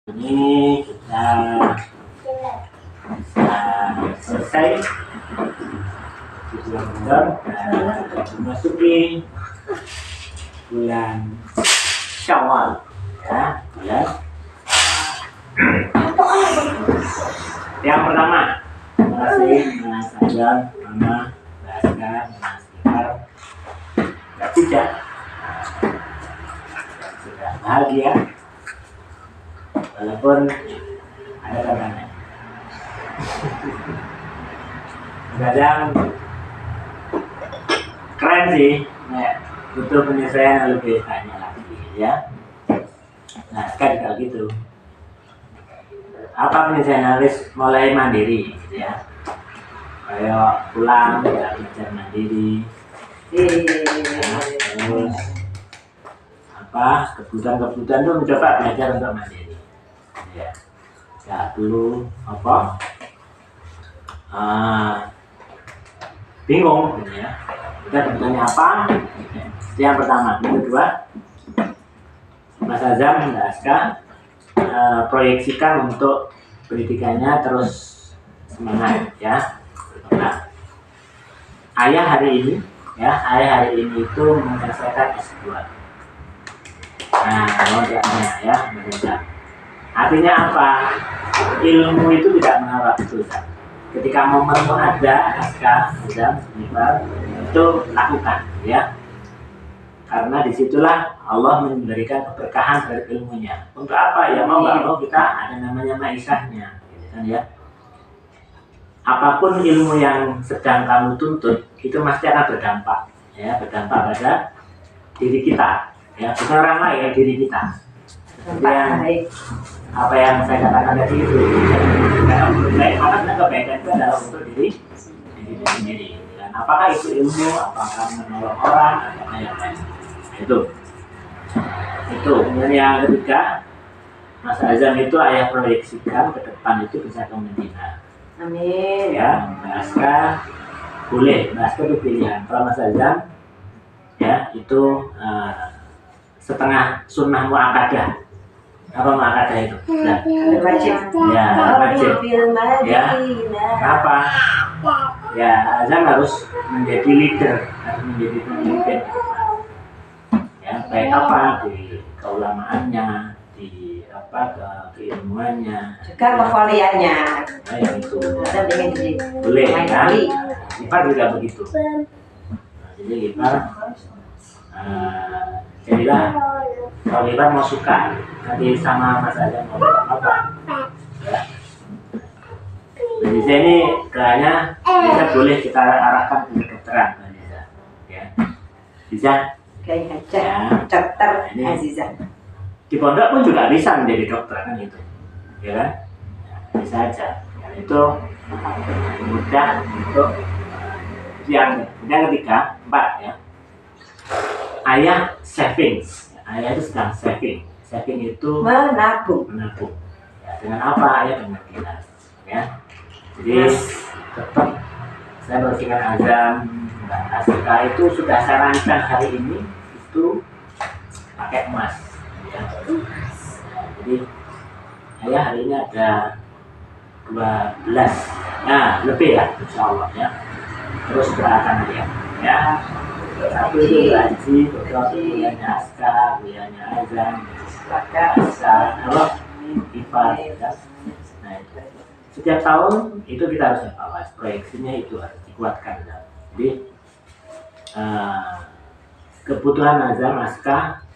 Ini kita selesai di bulan Ramadan dan memasuki bulan Syawal, ya, bulan. Yang pertama, terima kasih Mas Azam, Mama, Mbak Aska, Mas Iqbal, Mbak Cija, sudah bahagia walaupun ada tantangan. Kadang keren sih, butuh penyesuaian yang lebih banyak lagi, ya. Nah, sekarang kalau gitu, apa penyesuaian harus mulai mandiri, gitu ya. Kayak pulang, belajar mandiri. Nah, terus kebutuhan itu mencoba belajar untuk mandiri. Ya, ya dulu apa? Bingung, gitu ya. Kita kebutuhannya apa? Itu yang pertama. Yang kedua, Mas Azam, Mbak Aska, proyeksikan untuk pendidikannya terus semangat, ya. Nah, ayah hari ini itu menyelesaikan S2. Nah, ya, benar. Artinya apa? Ilmu itu tidak mengenal waktu. Ketika momentum ada, Aska, Azam, itu lakukan, ya. Karena disitulah Allah memberikan keberkahan dari ilmunya. Untuk apa ya? Mau nggak mau kita ada namanya maisahnya, gitu kan, ya. Apapun ilmu yang sedang kamu tuntut itu pasti akan berdampak, ya, berdampak pada diri kita, ya, bukan orang lain, diri kita. Yang apa yang saya katakan tadi itu, kebaikan itu adalah untuk diri sendiri. Dan apakah itu ilmu, apakah menolong orang, atau yang lain. Itu kemudian yang ketiga, Mas Azam itu ayah proyeksikan ke depan itu bisa ke Medina. Amin. Ya, Mbak Aska boleh, Mbak Aska itu pilihan. Kalau Mas Azam, ya, itu setengah sunnah mu'akadah. Apa mu'akadah itu? Nah, Wajib. ya, wajib. Ya, kenapa? Ya, Azam harus menjadi leader, harus menjadi pemimpin. Ya, baik apa di keulamaannya, di apa keilmuannya, Juga kevaliannya. nah, yang itu Ada dengan diri. boleh, kan? Ipar juga begitu. Nah, jadi Ipar jadilah kalau Ipar mau suka nanti sama Mas Azam mau apa, ya. Jadi saya ini kayaknya bisa boleh kita arahkan ke kedokteran, bisa, ya. Bisa. Kayak aja, dokter Azizah. Di pondok pun juga bisa menjadi dokter, kan itu, ya kan? Bisa aja. Dan itu mudah untuk yang ketiga, 4, ya. Ayah savings. Ayah itu sedang saving. Saving itu Menabung. Ya, dengan apa? Ayah dengan dinas, ya. Jadi tetap saya bersihkan Azam, Mbak Aska itu sudah sarankan hari ini itu pakai emas, ya. Jadi ayah hari ini ada 12, nah lebih ya, insya Allah, ya. Terus berangkat ya, ya. Satu itu gaji, kedua itu bulannya Aska, bulannya Azam, Aska, Allah, Ipar, ya. Nah, itu. Setiap tahun itu kita harus evaluasi, proyeksinya itu harus dikuatkan, ya. Jadi kebutuhan Azam, Aska.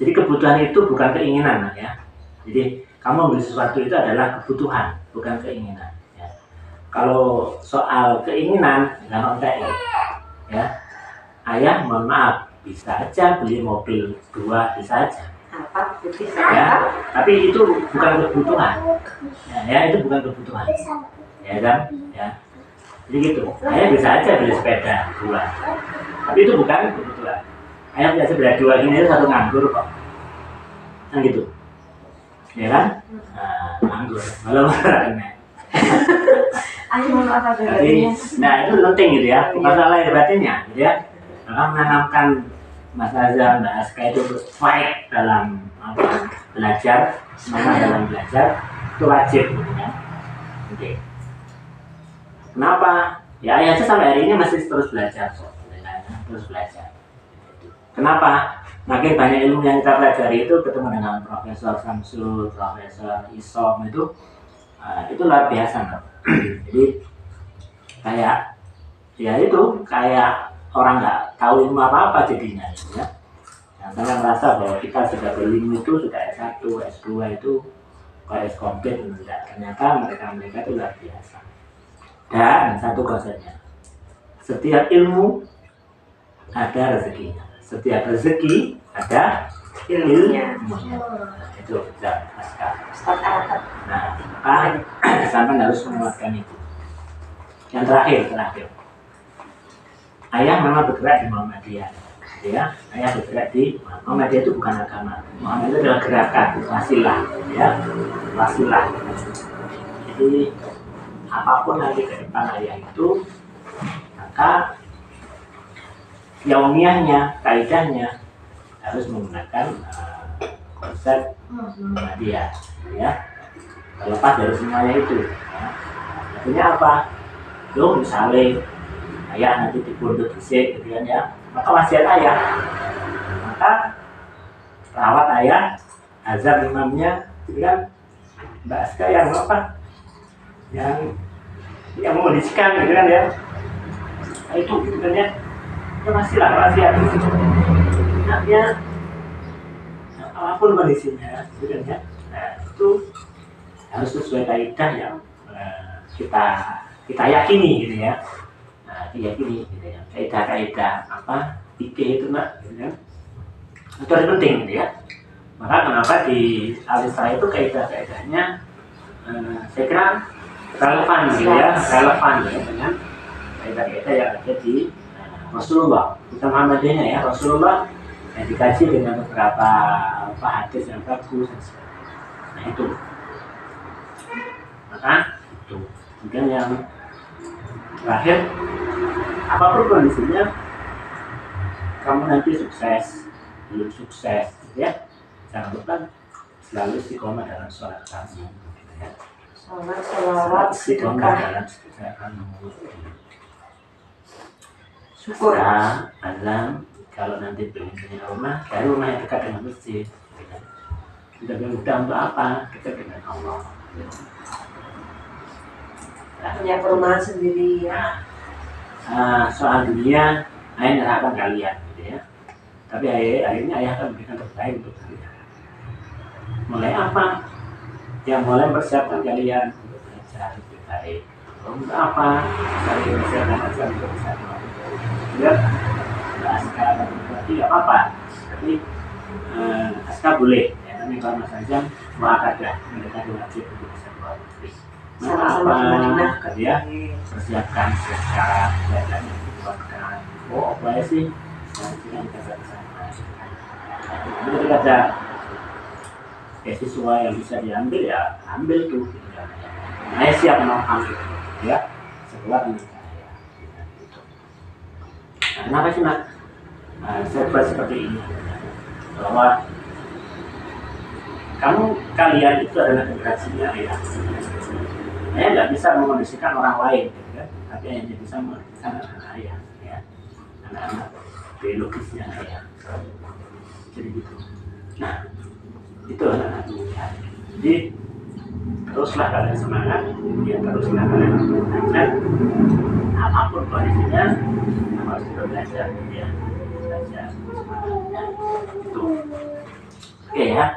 Jadi kebutuhan itu bukan keinginan, ya. Jadi kamu membeli sesuatu itu adalah kebutuhan, bukan keinginan, ya. Kalau soal keinginan, jangan kontek, ya. Ayah, mohon maaf, bisa aja beli mobil 2, bisa aja. Apa? Bisa. Ya, tapi itu bukan kebutuhan. Ya, itu bukan kebutuhan. Ya kan? Ya. Jadi gitu. Ayah bisa aja beli sepeda 2. Tapi itu bukan kebutuhan. Ayah bisa sepeda 2 ini satu nganggur kok. Kan gitu. Ya kan? Nah, nganggur. Malah marah. Nah, itu penting gitu ya. Bukan salah batinnya, gitu ya. Maka menanamkan Mas Azam, Mbak Aska itu fight dalam apa, belajar, semangat dalam belajar itu wajib gitu kan. Oke. Kenapa? Ya ayah aja sampai hari ini masih terus belajar kok, terus belajar. Kenapa? Makin banyak ilmu yang kita pelajari itu ketemu dengan Profesor Samsul, Profesor Isom itu luar biasa kan. Jadi kayak ya itu kayak orang nggak tahu ilmu apa-apa jadinya ya. Yang saya merasa bahwa kita sudah berilmu itu sudah S1, S2 itu kayak komplit enggak. Ternyata mereka itu luar biasa. Dan satu konsepnya, setiap ilmu ada rezekinya, setiap rezeki ada ilmunya. Itu sudah pasca. Nah, sampai harus menguatkan itu. Yang terakhir, ayah memang bergerak di Muhammadiyah. Ya, ayah bergerak di Muhammadiyah itu bukan agama. Muhammadiyah itu adalah gerakan, wasilah, ya, wasilah. Jadi apapun nanti ke depan ayah itu, maka yaumiyahnya, kaidahnya harus menggunakan konsep Muhammadiyah, ya. Terlepas dari semuanya itu, ya. Artinya apa? Loh, misalnya ayah nanti dipundut disik, gitu kan ya, maka wasiat ayah, maka rawat ayah, azab imamnya, gitu kan, Mbak Aska yang apa? Yang mengondisikan, gitu kan ya. Nah, itu gitu kan ya. Ya masih lah wasiat. Artinya apapun kondisinya, gitu kan ya. Nah, itu harus sesuai kaidah yang kita yakini gitu ya. Nah, diyakini gitu ya. Kaidah-kaidah apa? Fikih itu nak, gitu kan. Itu harus penting gitu ya. Maka kenapa di Al-Isra itu kaidah-kaidahnya saya kira relevan gitu ya, relevan ya dengan kaidah-kaidah yang ada di Rasulullah. Kita Muhammadiyahnya ya, Rasulullah yang dikaji dengan beberapa hadis yang bagus dan sebagainya. Nah itu. Maka itu. Kemudian yang terakhir, apapun kondisinya, kamu nanti sukses, belum sukses, gitu ya. Jangan lupa selalu istiqomah dalam sholat kamu. Gitu ya. Sholawat, Istiqomah dalam sholat kamu. syukur. Azam, kalau nanti belum punya rumah, cari rumah yang dekat dengan masjid. Gitu kan. Kita mudah untuk apa? Kita dengan Allah. Punya perumahan sendiri ya. Soal dunia, ayah nyerahkan kalian, gitu ya. Tapi akhirnya ayah akan memberikan terbaik untuk kalian. Mulai apa? Yang mulai mempersiapkan kalian untuk belajar lebih baik. Untuk apa? Cari persiapan aja untuk bisa ya. Aska berarti nggak apa-apa. Tapi Aska boleh. Ya, tapi kalau Mas Azam muakadah, mereka wajib untuk bisa keluar negeri. Apa kerja persiapkan secara belajar dikeluarkan. Oh apa ya sih? Jangan kita bersama. Jadi ada siswa yang bisa diambil ya ambil tuh. Saya siap menopang itu, ya setelah menikah ya. Nah, kenapa sih nak? Saya buat seperti ini bahwa kalian itu adalah generasinya ya. Saya nggak bisa mengondisikan orang lain, ya. Tapi hanya bisa mengondisikan anak ayah, ya. Anak-anak biologisnya ayah. Jadi gitu. Nah, itu anak-anak ya. Jadi teruslah kalian semangat, ya teruslah kalian belajar. Apapun kondisinya, harus kita belajar, ya. Belajar semangatnya. Itu. Oke ya.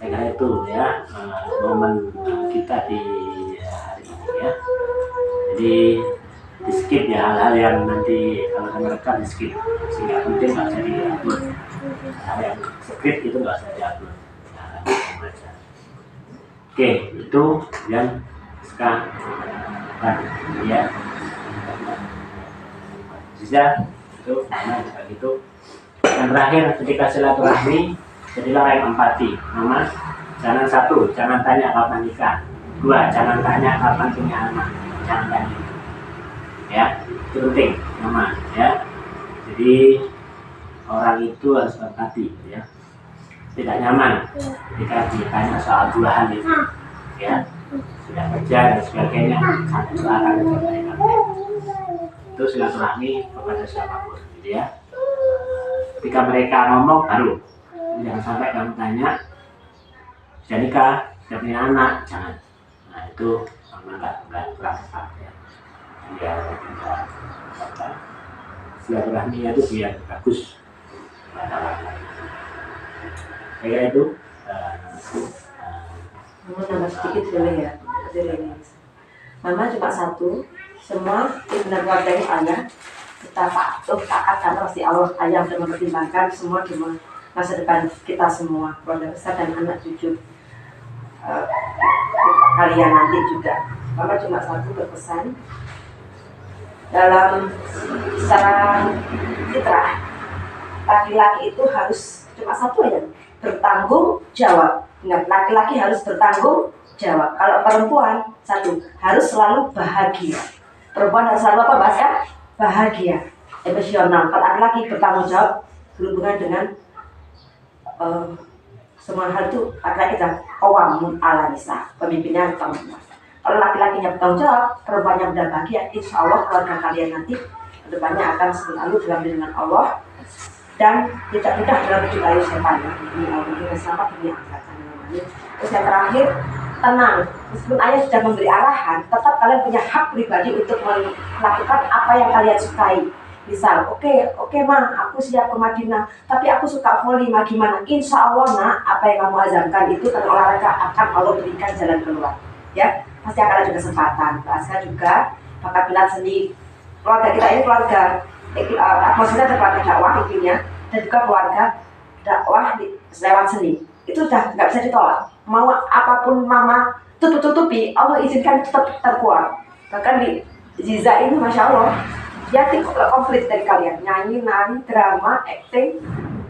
Saya kira itu ya momen kita di hari ini ya. Jadi di skip ya hal-hal yang nanti kalau saya merekam di skip sehingga penting nggak usah diupload. Hal yang skrip itu nggak usah diupload. Nah, oke itu yang sekarang ya. Bisa itu mana begitu. Yang terakhir ketika silaturahmi jadilah orang empati. Nama, jangan tanya kapan nikah. 2, jangan tanya kapan punya anak. Jangan tanya. Ya, itu penting. Nama, ya. Jadi orang itu harus empati, ya. tidak nyaman ketika ditanya soal dua hal itu, ya sudah kerja dan sebagainya, sampai doakan kepada itu silaturahmi kepada siapapun, gitu ya. Ketika mereka ngomong baru, jangan sampai kamu tanya sudah nikah, sudah punya anak, jangan. Nah itu memang nggak kurang tepat ya. Biar tidak silaturahmi itu biar bagus. Kayak itu. Mama nambah sedikit boleh ya? Mama cuma satu, semua benar keluarganya ayah. Kita patuh taat karena pasti Allah ayah sudah mempertimbangkan semua di masa depan kita semua, keluarga besar dan anak cucu kalian nanti juga. Mama cuma satu berpesan dalam secara fitrah, laki-laki itu harus cuma satu aja, bertanggung jawab. Ingat, laki-laki harus bertanggung jawab. Kalau perempuan satu, harus selalu bahagia. Perempuan harus selalu apa bahasa? Bahagia, emosional. Kalau laki-laki bertanggung jawab berhubungan dengan semua hal itu, laki-laki adalah qawamun 'ala nisa, pemimpinnya perempuan. Kalau laki-lakinya bertanggung jawab, perempuannya udah bahagia, insya Allah keluarga kalian nanti kedepannya akan selalu dalam lindungan Allah dan tidak mudah dalam dicurahi setan. Ini Allah selamat dunia akhirat. Terus yang terakhir, tenang. Meskipun ayah sudah memberi arahan, tetap kalian punya hak pribadi untuk melakukan apa yang kalian sukai. Misal, oke ma, aku siap ke Madinah, tapi aku suka voli, ma gimana? Insya Allah nak, apa yang kamu azamkan itu tentang olahraga akan Allah berikan jalan keluar. Ya, pasti akan ada kesempatan. Bahasa juga bakat minat seni. Keluarga kita ini keluarga, maksudnya ada keluarga dakwah intinya, dan juga keluarga dakwah lewat seni. Itu udah nggak bisa ditolak. Mau apapun mama tutupi, Allah izinkan tetap terkuat. Bahkan di Ziza ini masya Allah, dia komplit dari kalian, nyanyi, nari, drama, acting,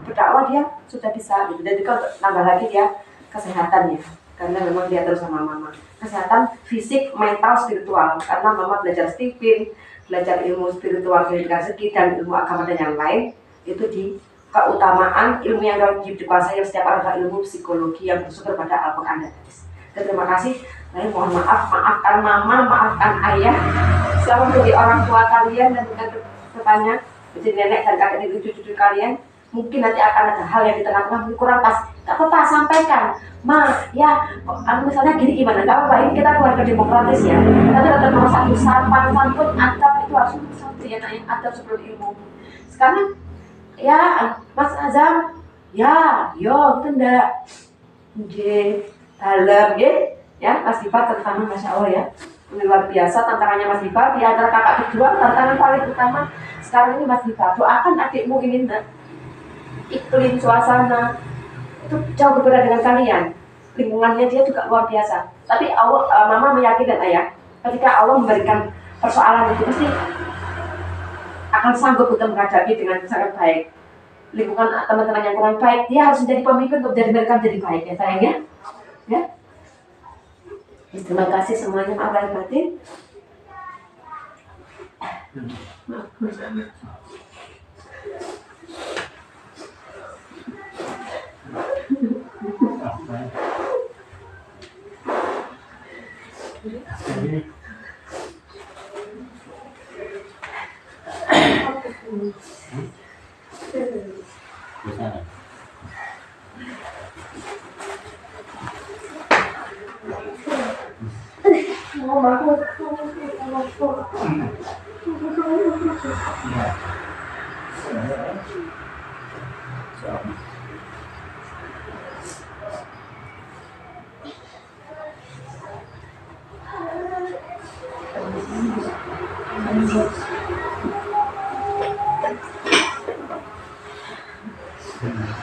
berdakwah dia sudah bisa. Gitu. Dan juga nambah lagi dia kesehatannya, karena memang dia terus sama mama. Kesehatan fisik, mental, spiritual. Karena mama belajar stipin, belajar ilmu spiritual, pendidikan segi dan ilmu agama dan yang lain itu di keutamaan ilmu yang wajib dikuasai setiap orang adalah ilmu psikologi yang bersumber pada Al-Quran dan Hadis. Terima kasih. Saya mohon maafkan mama, maafkan ayah, selalu menjadi orang tua kalian dan juga depannya menjadi nenek dan kakek dan cucu-cucu kalian. Mungkin nanti akan ada hal yang di tengah-tengah kurang pas. Gak apa-apa, sampaikan. Ma, ya, misalnya gini gimana? Gak apa-apa, ini kita keluarga demokratis ya. Tapi tetap nomor satu, sopan santun, adab itu harus satu ya, adab sebelum ilmu. Sekarang ya Mas Azam, ya, yo itu ndak, dalam, ya Mas Dipa terutama masya Allah ya, luar biasa tantangannya Mas Dipa di antara kakak kedua, tantangan paling utama sekarang ini Mas Dipa. Doakan adikmu ini nak, iklim suasana itu jauh berbeda dengan kalian, lingkungannya dia juga luar biasa. Tapi Allah, mama meyakinkan ayah, ketika Allah memberikan persoalan itu pasti akan sanggup untuk menghadapi dengan sangat baik. Lingkungan teman-teman yang kurang baik, dia harus menjadi pemimpin untuk jadi mereka menjadi baik ya sayang ya. Ya. Terima kasih semuanya, maaf lahir batin.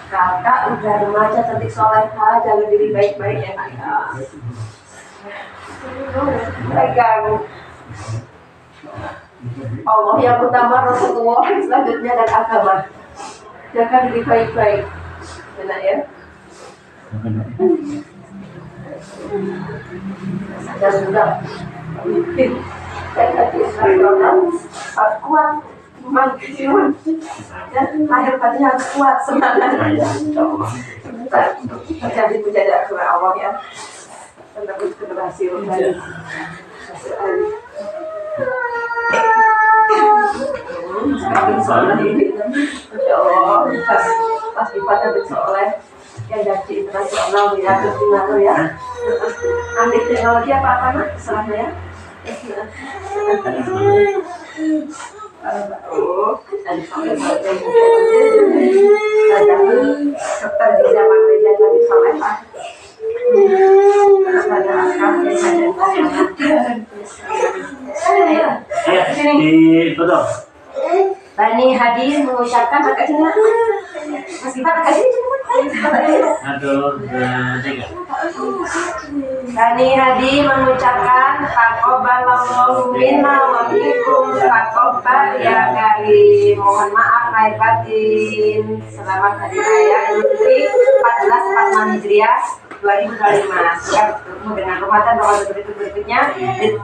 Kakak udah remaja cantik soleha, jaga diri baik-baik ya kakak. Pegang Allah yang pertama, Rasulullah selanjutnya dan agama. Jaga diri baik-baik, benar ya. Dan juga pemimpin dan nasional harus kuat, mandiri, dan lahir batinnya harus kuat semangat. Jadi menjadi kepada Allah ya. Menebus keberhasilan dari Masya Allah, pas ibadah bersoleh yang dari internasional ya, tertinggal ya. Nanti teknologi apa nak? Serahnya ya. Dan sampai serta di zaman gereja Nabi Saleh Pak. Ada akal di foto. Bani Hadir mengucapkan agak cina. Mas Gifar agak sini. Satu, dua, tiga. Bani Hadi mengucapkan taqabbalallahu minna wa minkum taqabbal ya karim. Mohon maaf lahir batin. Selamat hari raya Idul Fitri 1446 Hijriah 2025. Semoga bertemu dengan Ramadan doa berikutnya.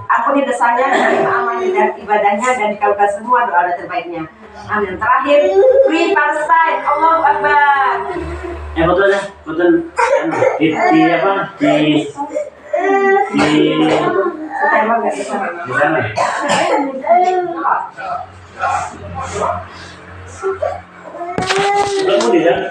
Ampuni dosanya, terima amal dan ibadahnya dan dikabulkan semua doa terbaiknya. Amin. Terakhir, Free Palestine. Allahu Akbar. Foto aja, foto di apa di Tembak nggak bisa. di sana. Kamu di sana.